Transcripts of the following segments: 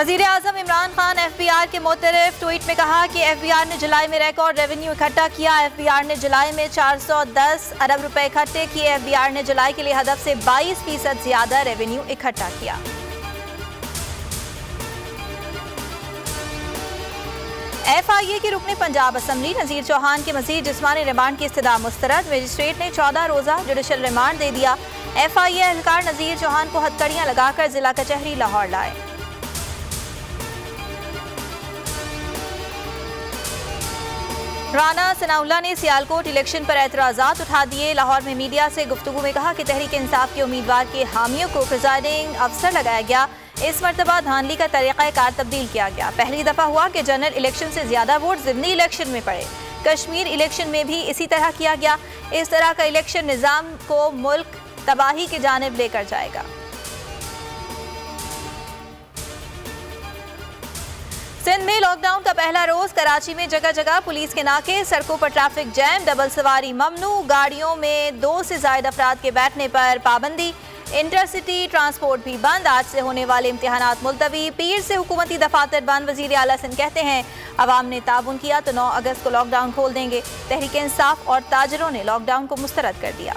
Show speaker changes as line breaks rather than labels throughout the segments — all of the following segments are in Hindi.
वज़ीर आज़म इमरान खान FBI के मुतरफ ट्वीट में कहा कि FBI ने जुलाई में रिकॉर्ड रेवेन्यू इकट्ठा किया। FBI ने जुलाई में 410 अरब रुपए इकट्ठे किए। FBI ने जुलाई के लिए हदफ से 22% ज्यादा रेवेन्यू इकट्ठा किया। FIA के रुकने पंजाब असम्बली नज़ीर चौहान के मज़ीद जिस्मानी रिमांड की इस्तदा मुस्तरद। मजिस्ट्रेट ने 14 रोज़ा जुडिशल रिमांड दे दिया। FIA एहलकार नज़ीर चौहान को हथकड़ियाँ लगाकर जिला कचहरी लाहौर लाए। राना सनाउल्लाह ने सियालकोट इलेक्शन पर एतराज़ात उठा दिए। लाहौर में मीडिया से गुफ्तगू में कहा कि तहरीक इंसाफ के उम्मीदवार के हामियों को प्रिजाइडिंग अफसर लगाया गया। इस मरतबा धांधली का तरीक़ाकार तब्दील किया गया। पहली दफ़ा हुआ कि जनरल इलेक्शन से ज़्यादा वोट ज़िमनी इलेक्शन में पड़े। कश्मीर इलेक्शन में भी इसी तरह किया गया। इस तरह का इलेक्शन निज़ाम को मुल्क तबाही की जानिब लेकर जाएगा। सिंध में लॉकडाउन का पहला रोज। कराची में जगह जगह पुलिस के नाके, सड़कों पर ट्रैफिक जैम, डबल सवारी ममनू, गाड़ियों में 2 से ज्यादा अफराद के बैठने पर पाबंदी। इंटरसिटी ट्रांसपोर्ट भी बंद। आज से होने वाले इम्तिहानात मुलतवी। पीर से हुकूमती दफातर बंद। वज़ीर आला सिंध कहते हैं अवाम ने ताउन किया तो 9 अगस्त को लॉकडाउन खोल देंगे। तहरीक इंसाफ और ताजरों ने लॉकडाउन को मुस्तरद कर दिया।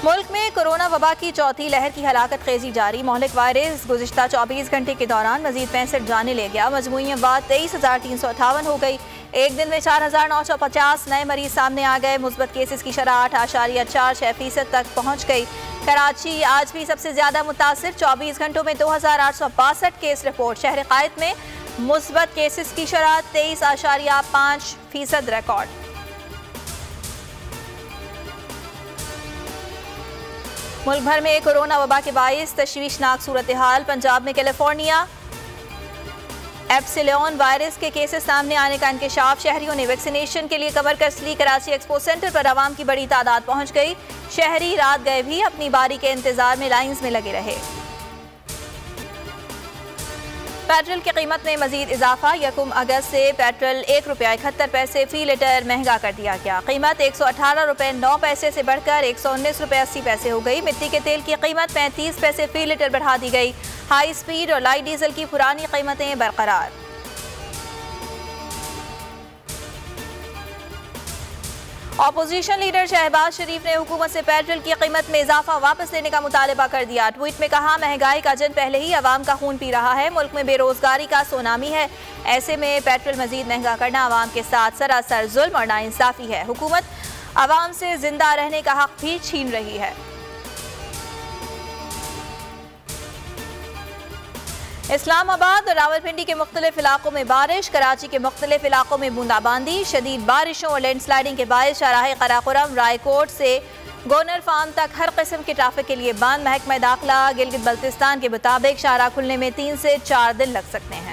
मुल्क में कोरोना वबा की चौथी लहर की हलाकत खेजी जारी। मोहलिक वायरस गुज़िश्ता 24 घंटे के दौरान मजीद 65 जाने ले गया। मजमूई अफवात 23,358 हो गई। एक दिन में 4,950 नए मरीज सामने आ गए। मुस्बत केसेस की शरह 8.46% तक पहुँच गई। कराची आज भी सबसे ज्यादा मुतासिर। 24 घंटों में 2,862 केस रिपोर्ट। शहर कायद में मुस्बत केसेस की शरह 23.5% रिकॉर्ड। मुल्क भर में कोरोना वबा के बाइस तशवीशनाक सूरत हाल। पंजाब में कैलिफोर्निया एप्सिलॉन वायरस के केसेस सामने आने का इंकशाफ। शहरियों ने वैक्सीनेशन के लिए कमर कस ली। कराची एक्सपो सेंटर पर आवाम की बड़ी तादाद पहुंच गई। शहरी रात गए भी अपनी बारी के इंतजार में लाइन्स में लगे रहे। पेट्रोल की कीमत में मजीद इजाफा। 1 अगस्त से पेट्रोल ₹1.71 फी लीटर महंगा कर दिया गया। कीमत ₹118.09 से बढ़कर ₹119.80 हो गई। मिट्टी के तेल की कीमत 35 पैसे फी लीटर बढ़ा दी गई। हाई स्पीड और लाइट डीजल की पुरानी कीमतें बरकरार। ऑपोजिशन लीडर शहबाज शरीफ ने हुकूमत से पेट्रोल की कीमत में इजाफा वापस लेने का मुतालबा कर दिया। ट्वीट में कहा महंगाई का जन पहले ही अवाम का खून पी रहा है। मुल्क में बेरोजगारी का सुनामी है। ऐसे में पेट्रोल मजीद महंगा करना अवाम के साथ सरासर जुल्म और नाइंसाफी है। हुकूमत अवाम से जिंदा रहने का हक भी छीन रही है। इस्लामाबाद और रावलपिंडी के मुख्तलिफ इलाकों में बारिश। कराची के मुख्तलिफ इलाकों में बूंदाबांदी। शदीद बारिशों और लैंडस्लाइडिंग के बायस शाहराह कराकोरम रायकोट से गोनर फार्म तक हर किस्म के ट्रैफिक के लिए बंद। महकमा दाखिला गिलगित बल्तिस्तान के मुताबिक शाहराह खुलने में 3 से 4 दिन लग सकते हैं।